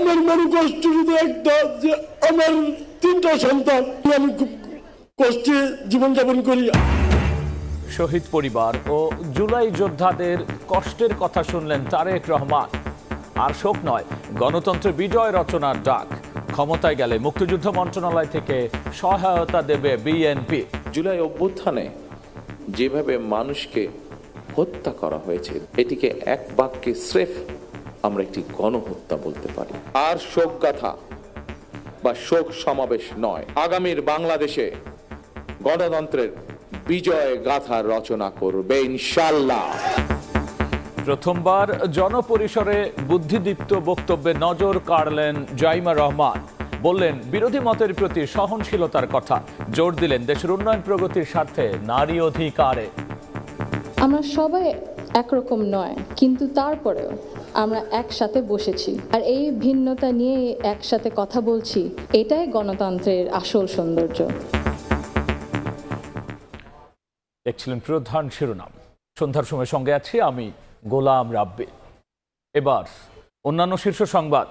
আমার বড় কষ্ট শুধু একটা, যে আমার 3টা সন্তান, আমি খুব কষ্টে জীবনযাপন করি। শহীদ পরিবার ও জুলাই যোদ্ধাদের কষ্টের কথা শুনলেন তারেক রহমান। আর শোক নয়, গণতন্ত্রের বিজয় রচনার ডাক। ক্ষমতায় গেলে মুক্তিযুদ্ধ মন্ত্রণালয় থেকে সহায়তা দেবে বিএনপি। জুলাই অভ্যুত্থানে যেভাবে মানুষকে হত্যা করা হয়েছে, এটিকে এক বাক্যে স্রেফ আমরা একটি গণহত্যা বলতে পারি। আর শোকগাথা বা শোক সমাবেশ নয়, আগামীর বাংলাদেশে গণতন্ত্রের বিজয় গাথা রচনা করবে ইনশাআল্লাহ। প্রথমবার জনপরিসরে বুদ্ধিদীপ্ত বক্তব্যে নজর কাড়লেন জাইমা রহমান। বললেন বিরোধী মতের প্রতি সহনশীলতার কথা। জোর দিলেন দেশের উন্নয়ন প্রগতির স্বার্থে নারী অধিকারে। আমরা সবাই একরকম নয়, কিন্তু তারপরেও আমরা একসাথে বসেছি, আর এই ভিন্নতা নিয়ে একসাথে কথা বলছি। এটাই গণতন্ত্রের আসল সৌন্দর্য। দেখছিলেন প্রধান শিরোনাম। সন্ধ্যার সময় সঙ্গে আছি আমি গোলাম রাব্বি। এবার অন্যান্য শীর্ষ সংবাদ।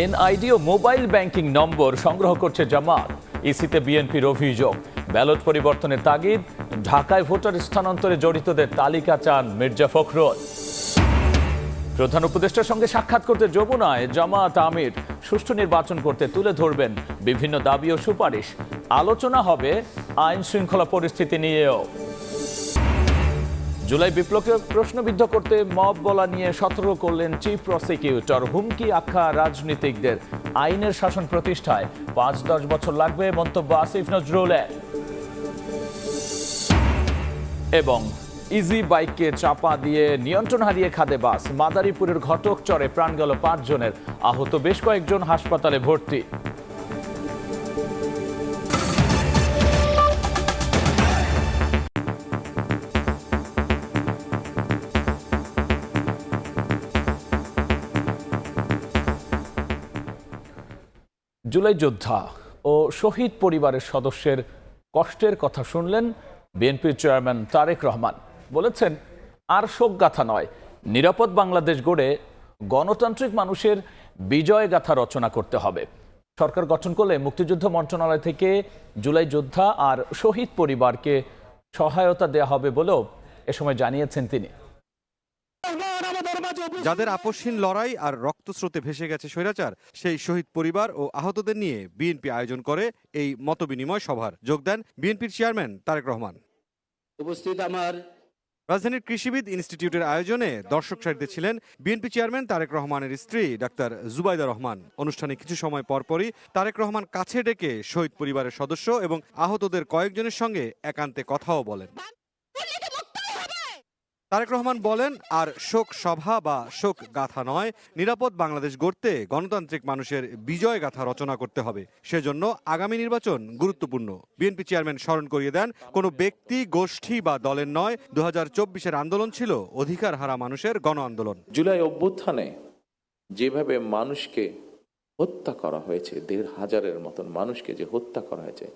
এনআইডি ও মোবাইল ব্যাংকিং নম্বর সংগ্রহ করছে জামাত। ইসিতে বিএনপির অভিযোগ। ব্যালট পরিবর্তনের তাগিদ। ঢাকায় ভোটার স্থানান্তরে জড়িতদের তালিকা চান মির্জা ফখরুল। প্রধান উপদেষ্টার সঙ্গে সাক্ষাৎ করতে যমুনায় জামাত আমির। সুষ্ঠু নির্বাচন করতে তুলে ধরবেন বিভিন্ন দাবি ও সুপারিশ। আলোচনা হবে আইন শৃঙ্খলা পরিস্থিতি নিয়েও। জুলাই বিপ্লবকে প্রশ্নবিদ্ধ করতে মব বলা নিয়ে সতর্ক করলেন চিফ প্রসিকিউটর। হুমকি আখ্যা রাজনীতিকদের। আইনের শাসন প্রতিষ্ঠায় 5-10 বছর লাগবে, মন্তব্য আসিফ নজরুলের। এবং ইজি বাইককে চাপা দিয়ে নিয়ন্ত্রণ হারিয়ে খাদে বাস। মাদারীপুরের ঘটকচরে প্রাণ গেল 5 জনের, আহত বেশ কয়েকজন হাসপাতালে ভর্তি। জুলাই যোদ্ধা ও শহীদ পরিবারের সদস্যের কষ্টের কথা শুনলেন বিএনপির চেয়ারম্যান তারেক রহমান। বলেছেন আর শোকগাথা নয়, নিরাপদ বাংলাদেশ গড়ে গণতান্ত্রিক মানুষের বিজয় গাথা রচনা করতে হবে। সরকার গঠন করলে মুক্তিযুদ্ধ মন্ত্রণালয় থেকে জুলাই যোদ্ধা আর শহীদ পরিবারকে সহায়তা দেওয়া হবে বলেও এ সময় জানিয়েছেন তিনি। যাদের আপসহীন লড়াই আর রক্তস্রোতে ভেসে গেছে স্বৈরাচার, সেই শহীদ পরিবার ও আহতদের নিয়ে বিএনপি আয়োজন করে এই মতবিনিময় সভার। যোগ দেন বিএনপির চেয়ারম্যান তারেক রহমান। উপস্থিত আমার রাজধানীর কৃষিবিদ ইনস্টিটিউটের আয়োজনে দর্শক সারিতে ছিলেন বিএনপি চেয়ারম্যান তারেক রহমানের স্ত্রী ডাক্তার জুবাইদা রহমান। অনুষ্ঠানে কিছু সময় পরপরই তারেক রহমান কাছে ডেকে শহীদ পরিবারের সদস্য এবং আহতদের কয়েকজনের সঙ্গে একান্তে কথাও বলেন। তারেক রহমান বলেন আর শোক সভা বা শোক গাথা নয়, নিরাপদ বাংলাদেশ গড়তে গণতান্ত্রিক মানুষের বিজয় গাথা রচনা করতে হবে। সেজন্য আগামী নির্বাচন গুরুত্বপূর্ণ। বিএনপি চেয়ারম্যান স্মরণ করিয়ে দেন, কোনো ব্যক্তি, গোষ্ঠী বা দলের নয়, 2024-এর আন্দোলন ছিল অধিকার হারা মানুষের গণ আন্দোলন। জুলাই অভ্যুত্থানে যেভাবে মানুষকে হত্যা করা হয়েছে, 1,500-এর মতন মানুষকে যে হত্যা করা হয়েছে,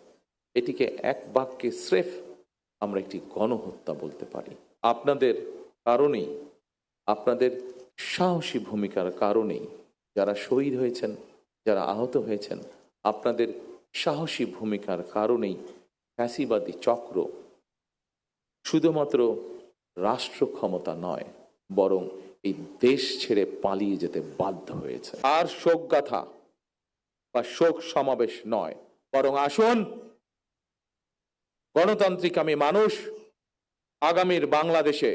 এটিকে এক বাক্যে স্রেফ আমরা একটি গণহত্যা বলতে পারি। আপনাদের কারণেই, আপনাদের সাহসী ভূমিকার কারণেই যারা শহীদ হয়েছেন, যারা আহত হয়েছেন, আপনাদের সাহসী ভূমিকার কারণেই ফ্যাসিবাদী চক্র শুধুমাত্র রাষ্ট্র ক্ষমতা নয়, বরং এই দেশ ছেড়ে পালিয়ে যেতে বাধ্য হয়েছে। আর শোকগাথা বা শোক সমাবেশ নয়, বরং আসুন গণতান্ত্রিক আমি মানুষ আগামীর বাংলাদেশে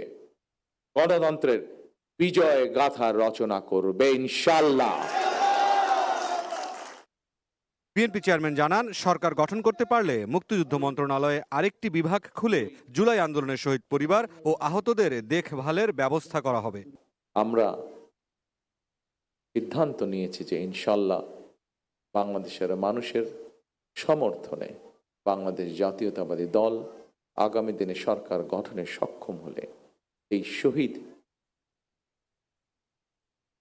গণতন্ত্রের বিজয় গাথা রচনা করবে ইনশাআল্লাহ। বিএনপি চেয়ারম্যান জানান, সরকার গঠন করতে পারলে মুক্তিযুদ্ধ মন্ত্রণালয়ে আরেকটি বিভাগ খুলে জুলাই আন্দোলনের শহীদ পরিবার ও আহতদের দেখভালের ব্যবস্থা করা হবে। আমরা সিদ্ধান্ত নিয়েছি যে ইনশাআল্লাহ বাংলাদেশের মানুষের সমর্থনে বাংলাদেশ জাতীয়তাবাদী দল আগামী দিনে সরকার গঠনে সক্ষম হলে এই শহীদ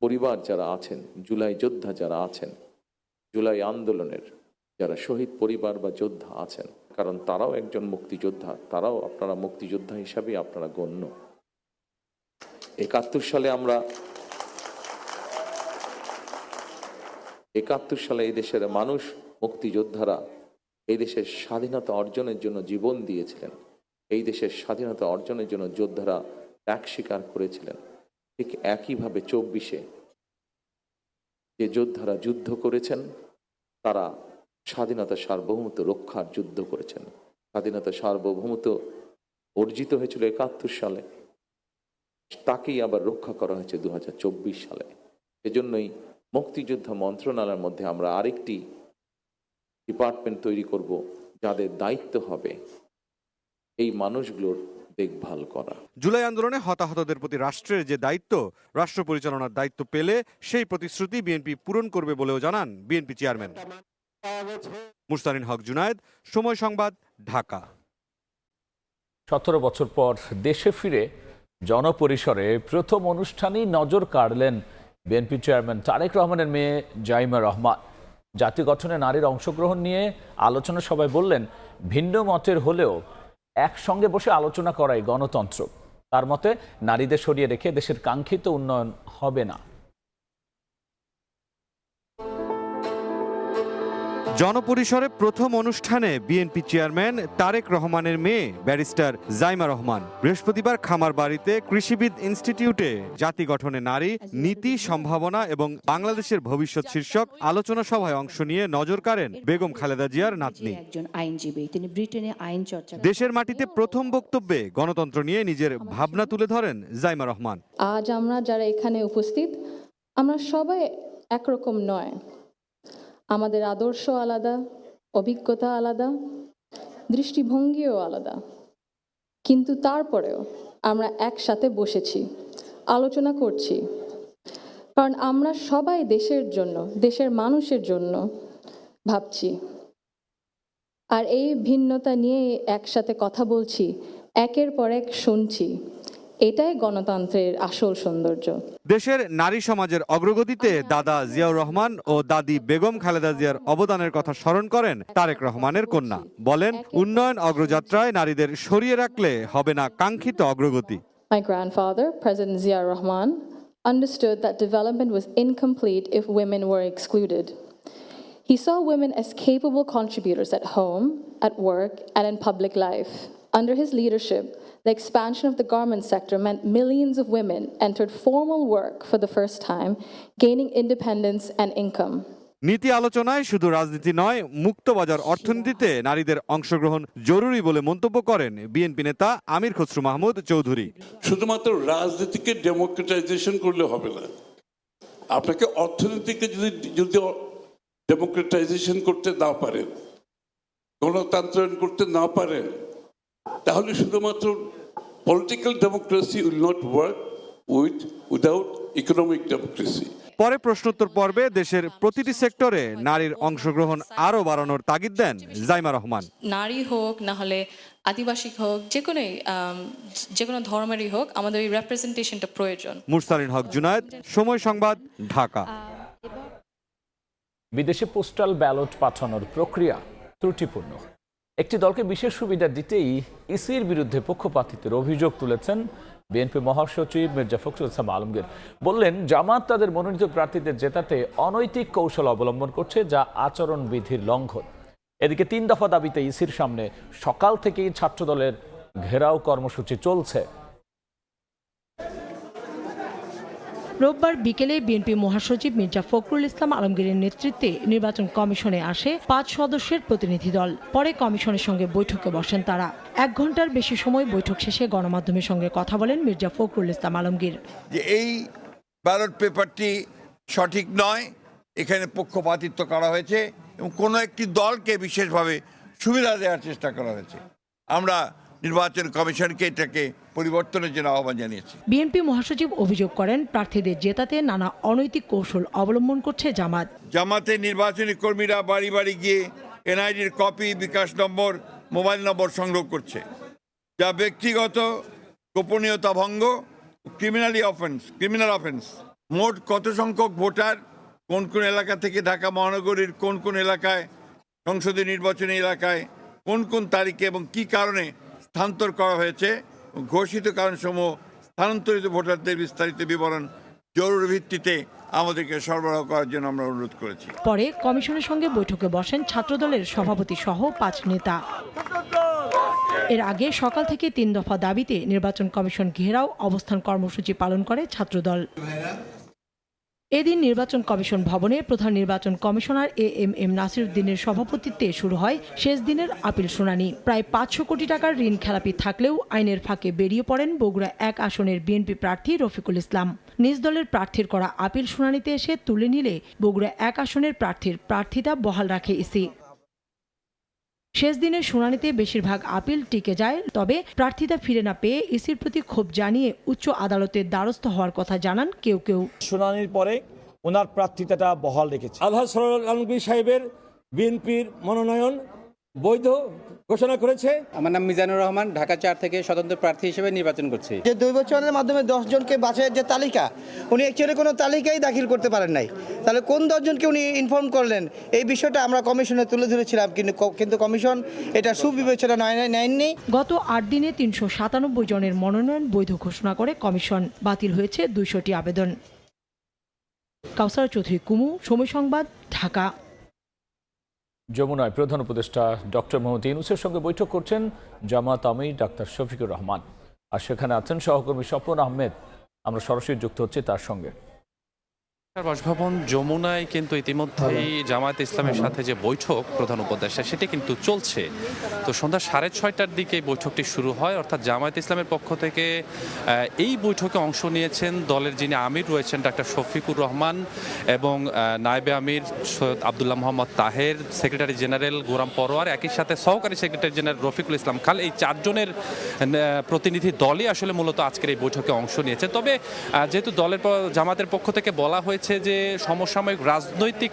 পরিবার যারা আছেন, জুলাই যোদ্ধা যারা আছেন, জুলাই আন্দোলনের যারা শহীদ পরিবার বা যোদ্ধা আছেন, কারণ তারাও একজন মুক্তিযোদ্ধা, তারাও আপনারা মুক্তিযোদ্ধা হিসাবে আপনারা গণ্য। 71 সালে আমরা 71 সালে এই দেশের মানুষ, মুক্তিযোদ্ধারা এই দেশের স্বাধীনতা অর্জনের জন্য জীবন দিয়েছিলেন। এই দেশের স্বাধীনতা অর্জনের জন্য যোদ্ধারা ত্যাগ স্বীকার করেছিলেন। ঠিক একইভাবে 24-এ যে যোদ্ধারা যুদ্ধ করেছেন, তারা স্বাধীনতা সার্বভৌমত্ব রক্ষার যুদ্ধ করেছেন। স্বাধীনতা সার্বভৌমত্ব অর্জিত হয়েছিল 71 সালে, তাকেই আবার রক্ষা করা হয়েছে 2024 সালে। এজন্যই মুক্তিযোদ্ধা মন্ত্রণালয়ের মধ্যে আমরা আরেকটি ডিপার্টমেন্ট তৈরি করব, যাদের দায়িত্ব হবে এই মানুষগুলোর দেখভাল করা। জুলাই আন্দোলনে হতাহতদের প্রতি রাষ্ট্রের যে দায়িত্ব, রাষ্ট্র পরিচালনার দায়িত্ব পেলে সেই প্রতিশ্রুতি বিএনপি পূরণ করবে বলেও জানান বিএনপি চেয়ারম্যান। মুস্তারিন হক জুনায়েদ, সময় সংবাদ, ঢাকা। 17 বছর পর দেশে ফিরে জনপরিসরে প্রথম অনুষ্ঠানেই নজর কাড়লেন বিএনপি চেয়ারম্যান তারেক রহমানের মেয়ে জাইমা রহমান। জাতীয় গঠনে নারীর অংশগ্রহণ নিয়ে আলোচনা সভায় বললেন, ভিন্ন মতের হলেও একসঙ্গে বসে আলোচনা করাই গণতন্ত্র। তার মতে নারীদের সরিয়ে রেখে দেশের কাঙ্ক্ষিত উন্নয়ন হবে না। জনপরিসরে প্রথম অনুষ্ঠানে বিএনপি চেয়ারম্যান তারেক রহমানের মেয়ে ব্যারিস্টার জাইমা রহমান বৃহস্পতিবার খামারবাড়িতে কৃষিবিদ ইনস্টিটিউটে জাতি গঠনে নারী, নীতি, সম্ভাবনা এবং বাংলাদেশের ভবিষ্যৎ শীর্ষক আলোচনা সভায় অংশ নিয়ে নজর কাড়েন বেগম খালেদা জিয়ার নাতনি। একজন আইনজীবী, তিনি ব্রিটেনে আইন চর্চা। দেশের মাটিতে প্রথম বক্তব্যে গণতন্ত্র নিয়ে নিজের ভাবনা তুলে ধরেন জাইমা রহমান। আজ আমরা যারা এখানে উপস্থিত, আমরা সবাই একরকম নয়। আমাদের আদর্শ আলাদা, অভিজ্ঞতা আলাদা, দৃষ্টিভঙ্গিও আলাদা, কিন্তু তারপরেও আমরা একসাথে বসেছি, আলোচনা করছি, কারণ আমরা সবাই দেশের জন্য, দেশের মানুষের জন্য ভাবছি। আর এই ভিন্নতা নিয়ে একসাথে কথা বলছি, একের পর এক শুনছি। এটাই গণতন্ত্রের আসল সৌন্দর্য। দেশের নারী সমাজের অগ্রগতিতে দাদা জিয়াউর রহমান ও দাদি বেগম খালেদা জিয়ার অবদানের কথা স্মরণ করেন তারেক রহমানের কন্যা। বলেন, উন্নয়ন অগ্রযাত্রায় নারীদের সরিয়ে রাখলে হবে না কাঙ্ক্ষিত অগ্রগতি। My grandfather, President Ziaur Rahman, understood that development was incomplete if women were excluded. He saw women as capable contributors at home, at work, and in public life. Under his leadership, the expansion of the garment sector meant millions of women entered formal work for the first time, gaining independence and income. নীতি আলোচনায় শুধু রাজনীতি নয়, মুক্তবাজার অর্থনীতিতে নারীদের অংশগ্রহণ জরুরি বলে মন্তব্য করেন বিএনপি নেতা আমির খসরু মাহমুদ চৌধুরী। শুধুমাত্র রাজনীতিকে ডেমোক্রেটাইজেশন করলে হবে না, আপনাকে অর্থনীতিকে যদি ডেমোক্রেটাইজেশন করতে না পারেন, গণতন্ত্রায়ন করতে না পারেন, তাহলে শুধুমাত্র political democracy will not work without economic democracy. পরে প্রশ্নোত্তর পর্বে দেশের প্রতিটি সেক্টরে নারীর অংশগ্রহণ আরও বাড়ানোর তাগিদ দেন জাইমা রহমান। নারী হোক, না হলে আদিবাসী হোক, যে কোনো ধর্মেরই হোক, আমাদের এই রিপ্রেজেন্টেশনটা প্রয়োজন। মুস্তারিন হক জুনায়েদ, সময় সংবাদ, ঢাকা। বিদেশে পোস্টাল ব্যালট পাঠানোর প্রক্রিয়া ত্রুটিপূর্ণ। একটি দলকে বিশেষ সুবিধা দিতেই ইসির বিরুদ্ধে পক্ষপাতিত্বের অভিযোগ তুলেছেন বিএনপি মহাসচিব মির্জা ফখরুল ইসলাম আলমগীর। বললেন, জামাত তাদের মনোনীত প্রার্থীদের জেতাতে অনৈতিক কৌশল অবলম্বন করছে, যা আচরণবিধির লঙ্ঘন। এদিকে 3 দফা দাবিতে ইসির সামনে সকাল থেকেই ছাত্রদলের ঘেরাও কর্মসূচি চলছে। রোববার বিকেলে বিএনপি মহাসচিব মির্জা ফখরুল ইসলাম আলমগীরের নেতৃত্বে নির্বাচন কমিশনে আসে 5 সদস্যের প্রতিনিধি দল। পরে কমিশনের সঙ্গে বৈঠকে বসেন তারা। 1 ঘন্টার বেশি সময় বৈঠক শেষে গণমাধ্যমের সঙ্গে কথা বলেন মির্জা ফখরুল ইসলাম আলমগীর। যে এই ব্যালট পেপারটি সঠিক নয়, এখানে পক্ষপাতিত্ব করা হয়েছে এবং কোনো একটি দলকে বিশেষভাবে সুবিধা দেওয়ার চেষ্টা করা হয়েছে। আমরা নির্বাচন কমিশনকে এটাকে পরিবর্তনের জন্য আহ্বান জানিয়েছি। বিএনপি মহাসচিব অভিযোগ করেন, প্রার্থীদের জেতাতে নানা অনৈতিক কৌশল অবলম্বন করছে জামাত। জামাতের নির্বাচনী কর্মীরা বাড়ি বাড়ি গিয়ে এনআইডির কপি, বিকাশ নম্বর, মোবাইল নম্বর সংগ্রহ করছে, যা ব্যক্তিগত গোপনীয়তা ভঙ্গ, ক্রিমিনাল অফেন্স। মোট কত সংখ্যক ভোটার কোন কোন এলাকা থেকে ঢাকা মহানগরীর কোন কোন এলাকায়, সংসদীয় নির্বাচনী এলাকায় কোন কোন তারিখে এবং কি কারণে স্থানান্তর করা হয়েছে, ঘোষিত কারণসমূহ স্থানান্তরিত ভোটারদের বিস্তারিত বিবরণ জরুরি ভিত্তিতে আমাদেরকে সরবরাহ করার জন্য আমরা অনুরোধ করেছি। পরে কমিশনের সঙ্গে বৈঠকে বসেন ছাত্রদলের সভাপতি সহ 5 নেতা। এর আগে সকাল থেকে 3 দফা দাবিতে নির্বাচন কমিশন ঘেরাও অবস্থান কর্মসূচি পালন করে ছাত্রদল। এদিন নির্বাচন কমিশন ভবনে প্রধান নির্বাচন কমিশনার এএমএম নাসিরউদ্দিনের সভাপতিত্বে শুরু হয় শেষ দিনের আপিল শুনানি। প্রায় 500 কোটি টাকার ঋণ খেলাপি থাকলেও আইনের ফাঁকে বেরিয়ে পড়েন বগুড়া 1 আসনের বিএনপি প্রার্থী রফিকুল ইসলাম। নিজ দলের প্রার্থীর করা আপিল শুনানিতে এসে তুলে নিলে বগুড়া 1 আসনের প্রার্থীর প্রার্থিতা বহাল রাখে ইসি। শেষ দিনের শুনানিতে বেশিরভাগ আপিল টিকে যায়, তবে প্রার্থিতা ফিরে না পেয়ে ইসির প্রতি ক্ষোভ জানিয়ে উচ্চ আদালতের দ্বারস্থ হওয়ার কথা জানান কেউ কেউ। শুনানির পরে ওনার প্রার্থিতাটা বহাল রেখেছে। আলহাজ সরোয়ার আলমগীর সাহেবের বিএনপির মনোনয়ন বৈধ ঘোষণা করেছে। আমার নাম মিজানুর রহমান, ঢাকা 4 থেকে স্বতন্ত্র প্রার্থী হিসেবে নির্বাচন করছি। যে দৈবচরণের মাধ্যমে 10 জনকে বাছাইয়ের যে তালিকা, উনি অ্যাকচুয়ালি কোনো তালিকাই দাখিল করতে পারেন নাই। তাহলে কোন 10 জনকে উনি ইনফর্ম করলেন, এই বিষয়টা আমরা কমিশনে তুলে ধরেছিলাম, কিন্তু কমিশন এটা সুবিবেচনা নেয়নি। গত 8 দিনে 397 জনের মনোনয়ন বৈধ ঘোষণা করে কমিশন। বাতিল হয়েছে 200টি আবেদন। কাউসার চৌধুরী কুমু, সময় সংবাদ, ঢাকা। যমুনায় প্রধান উপদেষ্টা ডক্টর মোহাম্মদ ইউনূসের সঙ্গে বৈঠক করছেন জামাত আমির ডাক্তার শফিকুর রহমান, আর সেখানে আছেন সহকর্মী স্বপন আহমেদ। আমরা সরাসরি যুক্ত হচ্ছি তার সঙ্গে। বাসভবন যমুনায় কিন্তু ইতিমধ্যেই জামায়াতে ইসলামের সাথে যে বৈঠক প্রধান উপদেষ্টা সেটি কিন্তু চলছে। তো সন্ধ্যা 6:30টার দিকে বৈঠকটি শুরু হয়, অর্থাৎ জামায়াতে ইসলামের পক্ষ থেকে এই বৈঠকে অংশ নিয়েছেন দলের যিনি আমির রয়েছেন ডাক্তার শফিকুর রহমান এবং নায়েবে আমির সৈয়দ আবদুল্লাহ মোহাম্মদ তাহের, সেক্রেটারি জেনারেল গোলাম পরোয়ার, একই সাথে সহকারী সেক্রেটারি জেনারেল রফিকুল ইসলাম খাল। এই 4 জনের প্রতিনিধি দলই আসলে মূলত আজকের এই বৈঠকে অংশ নিয়েছে। তবে যেহেতু দলের জামাতের পক্ষ থেকে বলা হয়েছে যে সমসাময়িক রাজনৈতিক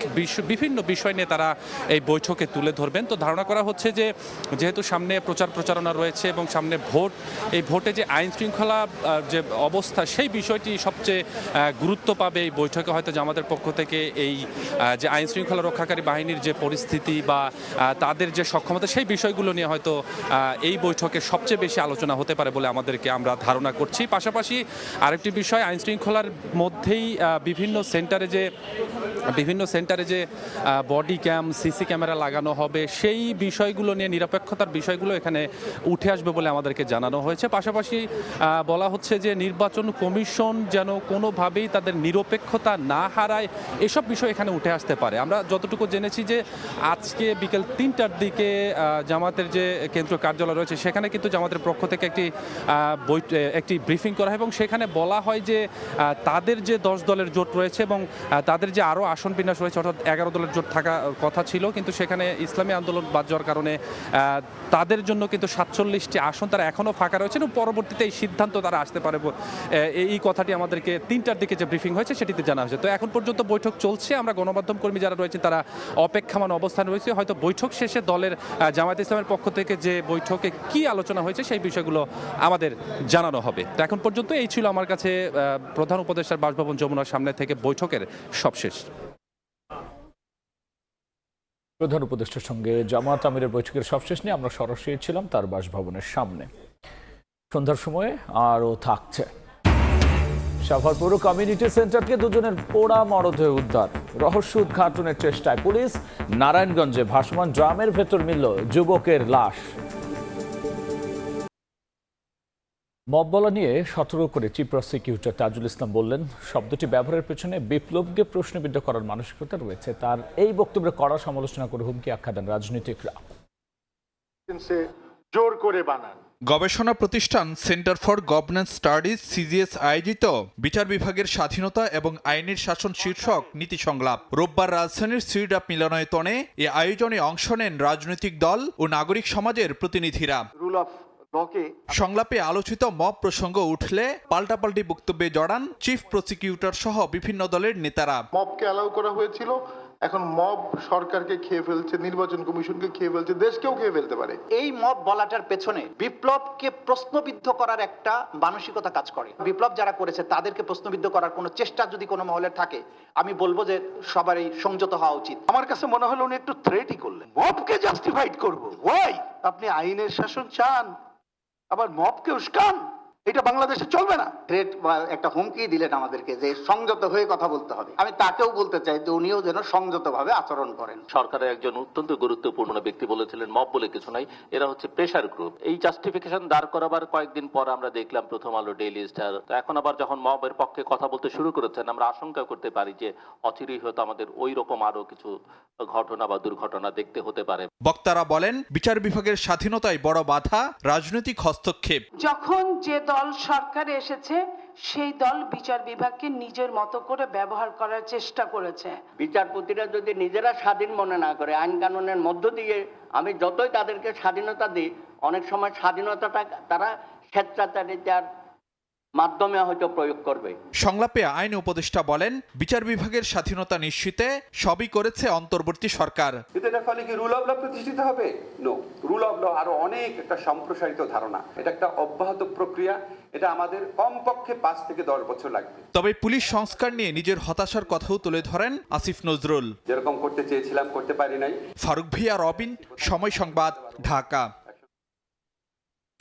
বিভিন্ন বিষয় নিয়ে তারা এই বৈঠকে তুলে ধরবেন, তো ধারণা করা হচ্ছে যে যেহেতু সামনে প্রচারণা রয়েছে এবং সামনে ভোট, এই ভোটে যে আইন শৃঙ্খলা যে অবস্থা সেই বিষয়টি সবচেয়ে গুরুত্ব পাবে এই বৈঠকে। হয়তো জামাতের পক্ষ থেকে এই যে আইন শৃঙ্খলা রক্ষাকারী বাহিনীর যে পরিস্থিতি বা তাদের যে সক্ষমতা সেই বিষয়গুলো নিয়ে হয়তো এই বৈঠকে সবচেয়ে বেশি আলোচনা হতে পারে বলে আমরা ধারণা করছি। পাশাপাশি আরেকটি বিষয়, আইন শৃঙ্খলার মধ্যেই বিভিন্ন সেন্টারে যে বডি ক্যাম, সিসি ক্যামেরা লাগানো হবে সেই বিষয়গুলো নিয়ে নিরপেক্ষতার বিষয়গুলো এখানে উঠে আসবে বলে আমাদেরকে জানানো হয়েছে। পাশাপাশি বলা হচ্ছে যে নির্বাচন কমিশন যেন কোনোভাবেই তাদের নিরপেক্ষতা না হারায়, এসব বিষয় এখানে উঠে আসতে পারে। আমরা যতটুকু জেনেছি যে আজকে বিকেল 3টার দিকে জামাতের যে কেন্দ্রীয় কার্যালয় রয়েছে সেখানে কিন্তু জামাতের পক্ষ থেকে একটি ব্রিফিং করা হয় এবং সেখানে বলা হয় যে তাদের যে 10 দলের জোট রয়েছে এবং তাদের যে আরও আসন বিন্যাস রয়েছে, অর্থাৎ 11 দলের জোট থাকা কথা ছিল, কিন্তু সেখানে ইসলামী আন্দোলন বাদ যাওয়ার কারণে তাদের জন্য কিন্তু 47টি আসন তারা এখনও ফাঁকা রয়েছে এবং পরবর্তীতে এই সিদ্ধান্ত তারা আসতে পারে। এই কথাটি আমাদেরকে 3টার দিকে যে ব্রিফিং হয়েছে সেটিতে জানা হয়েছে। তো এখন পর্যন্ত বৈঠক চলছে, আমরা গণমাধ্যম কর্মী যারা রয়েছেন তারা অপেক্ষমান অবস্থান রয়েছে। হয়তো বৈঠক শেষে দলের জামায়াত ইসলামের পক্ষ থেকে যে বৈঠকে কি আলোচনা হয়েছে সেই বিষয়গুলো আমাদের জানানো হবে। তো এখন পর্যন্ত এই ছিল আমার কাছে প্রধান উপদেষ্টার বাসভবন যমুনার সামনে থেকে বৈঠকের সবশেষ। প্রধান উপদেষ্টার সঙ্গে জামাত আমিরের বৈঠকের সবশেষ নিয়ে আমরা সরাসরি ছিলাম তার বাসভবনের সামনে। সন্ধ্যার সময়ে আরও থাকছে। সাভার পৌর কমিউনিটি সেন্টার থেকে 2 জনের পোড়া মরদেহ উদ্ধার, রহস্য উদ্ঘাটনের চেষ্টায় পুলিশ। নারায়ণগঞ্জে ভাসমান ড্রামের ভেতর মিলল যুবকের লাশ। মব বলা নিয়ে সতর্ক করে চিফ প্রসিকিউটর তাজুল ইসলাম বললেন, শব্দটি ব্যবহারের পেছনে বিপ্লবকে প্রশ্নবিদ্ধ করার মানসিকতা রয়েছে। তার এই বক্তব্যের কড়া সমালোচনা করে হুমকি আখ্যা দেন রাজনীতিকরা। জোর করে বানান। গবেষণা প্রতিষ্ঠান centre for governance studies CGS আয়োজিত বিচার বিভাগের স্বাধীনতা এবং আইনের শাসন শীর্ষক নীতি সংলাপ রোববার রাজধানীর সিডাপ মিলনায়তনে এ আয়োজনে অংশ নেন রাজনৈতিক দল ও নাগরিক সমাজের প্রতিনিধিরা। সংলাপে আলোচিত মব প্রসঙ্গ উঠলে পাল্টাপাল্টি বক্তব্যে জড়ান চিফ প্রসিকিউটর সহ বিভিন্ন দলের নেতারা। মবকে অ্যালাউ করা হয়েছিল, এখন মব সরকারকে খেয়ে ফেলছে, নির্বাচন কমিশনকে খেয়ে ফেলছে, দেশকেও খেয়ে ফেলতে পারে। এই মব বলাটার পেছনে বিপ্লবকে প্রশ্নবিদ্ধ করার একটা মানসিকতা কাজ করে। বিপ্লব যারা করেছে তাদেরকে প্রশ্নবিদ্ধ করার কোনো চেষ্টা যদি কোনো মহলের থাকে, আমি বলবো যে সবারই সংযত হওয়া উচিত। আমার কাছে মনে হলো উনি একটু থ্রেটই করলেন। মবকে জাস্টিফাইড করবো, ওয়াই? আপনি আইনের শাসন চান, আবার মবকে উস্কান। এটা বাংলাদেশে চলবে না। থ্রেট বা একটা হুমকি দিলেন আমাদেরকে যে সংযত হয়ে কথা বলতে হবে। আমি তাকেও বলতে চাই যে উনিও যেন সংযতভাবে আচরণ করেন। সরকারের একজন অত্যন্ত গুরুত্বপূর্ণ ব্যক্তি বলেছিলেন মব বলে কিছু নাই, এরা হচ্ছে প্রেসার গ্রুপ। এই জাস্টিফিকেশন দাঁড় করাবার কয়েকদিন পর আমরা দেখলাম প্রথম আলো, ডেইলি স্টার, এখন আবার যখন মবের পক্ষে কথা বলতে শুরু করেছেন, আমরা আশঙ্কা করতে পারি যে অচিরেই হয়তো আমাদের ওই রকম আরো কিছু ঘটনা বা দুর্ঘটনা দেখতে হতে পারে। বক্তারা বলেন, বিচার বিভাগের স্বাধীনতায় বড় বাধা রাজনৈতিক হস্তক্ষেপ। যখন যে দল সরকারে এসেছে সেই দল বিচার বিভাগকে নিজের মতো করে ব্যবহার করার চেষ্টা করেছে। বিচারপতিরা যদি নিজেরা স্বাধীন মনে না করে, আইন কানুনের মধ্য দিয়ে আমি যতই তাদেরকে স্বাধীনতা দিই, অনেক সময় স্বাধীনতাটা তারা স্বেচ্ছাচারিতার মাধ্যমে হয়তো প্রয়োগ করবে। সংলাপে আইন উপদেষ্টা বলেন, বিচার বিভাগের স্বাধীনতা নিশ্চিতে সবই করেছে অন্তর্বর্তী সরকার। কিন্তু এটার ফলে কি রুল অফ ল প্রতিষ্ঠিত হবে? নো, রুল অফ ল আরো অনেক একটা সম্প্রসারিত ধারণা, এটা একটা অব্যাহত প্রক্রিয়া, এটা আমাদের কমপক্ষে 5 থেকে 10 বছর লাগবে। তবে পুলিশ সংস্কার নিয়ে নিজের হতাশার কথাও তুলে ধরেন আসিফ নজরুল। যেরকম করতে চেয়েছিলাম করতে পারি নাই। ফারুক ভিয়া, রবিন, সময় সংবাদ, ঢাকা।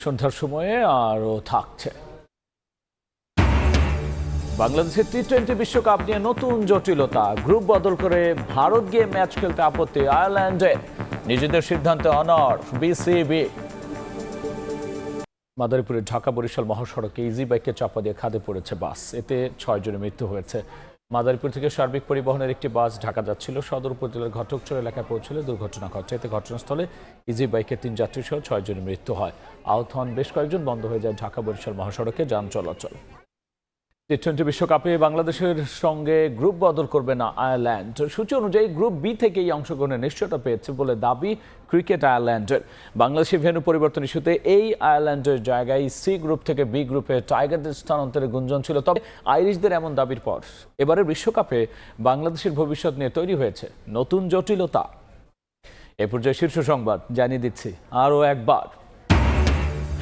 সন্ধ্যার সময়ে আরও থাকছে বাংলাদেশের টি-20 বিশ্বকাপ নিয়ে নতুন জটিলতা। গ্রুপ বদল করে ভারত গিয়ে ম্যাচ খেলতে আপত্তি আয়ারল্যান্ডে। নিজেদের সিদ্ধান্তে অনড় বিসিবি। মাদারীপুরের ঢাকা বরিশাল মহাসড়কে ইজি বাইকে চাপা দিয়ে খাদে পড়েছে বাস, এতে 6 জনের মৃত্যু হয়েছে। মাদারীপুর থেকে সার্বিক পরিবহনের একটি বাস ঢাকা যাচ্ছিল, সদর উপজেলার ঘটকচর এলাকায় পৌঁছলে দুর্ঘটনা ঘটে। এতে ঘটনাস্থলে ইজি বাইকের 3 যাত্রী সহ 6 জনের মৃত্যু হয়। আহত হন বেশ কয়েকজন। বন্ধ হয়ে যায় ঢাকা বরিশাল মহাসড়কে যান চলাচল। টি-20 বিশ্বকাপে বাংলাদেশের সঙ্গে গ্রুপ বদল করবে না আয়ারল্যান্ড। সূচি অনুযায়ী গ্রুপ বি থেকেই অংশগ্রহণের নিশ্চয়তা পেয়েছে বলে দাবি ক্রিকেট আয়ারল্যান্ডের। বাংলাদেশের ভেন্যু পরিবর্তন ইস্যুতে এই আয়ারল্যান্ডের জায়গায় সি গ্রুপ থেকে বি গ্রুপে টাইগারদের স্থানান্তরের গুঞ্জন ছিল। তবে আইরিশদের এমন দাবির পর এবারের বিশ্বকাপে বাংলাদেশের ভবিষ্যৎ নিয়ে তৈরি হয়েছে নতুন জটিলতা। এ পর্যায়ে শীর্ষ সংবাদ জানিয়ে দিচ্ছি আরও একবার।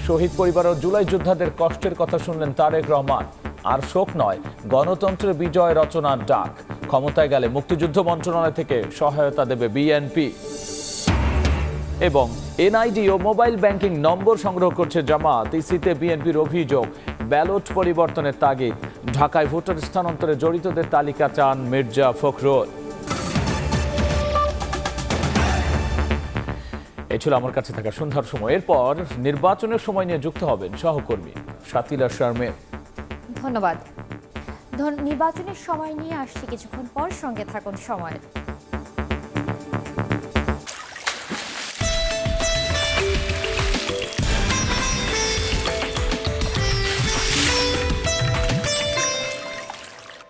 শহীদ পরিবার ও জুলাই যোদ্ধাদের কষ্টের কথা শুনলেন তারেক রহমান। আর শোক নয়, গণতন্ত্রের বিজয় রচনার ডাক। ক্ষমতায় গেলে মুক্তিযুদ্ধ মন্ত্রণালয় থেকে সহায়তা দেবে বিএনপি। এবং এনআইডি ও মোবাইল ব্যাংকিং নম্বর সংগ্রহ করছে জামাত। ইসিতে বিএনপির অভিযোগ ব্যালট পরিবর্তনের তাগিদ। ঢাকায় ভোটার স্থানান্তরে জড়িতদের তালিকা চান মির্জা ফখরুল। এই ছিল আমার কাছে থাকা সন্ধ্যার সময়। এরপর নির্বাচনের সময় নিয়ে যুক্ত হবেন সহকর্মী শাতিলা শারমিন। ধন্যবাদ। নির্বাচনের সময় নিয়ে আসছি কিছুক্ষণ পর, সঙ্গে থাকুন সময়ের।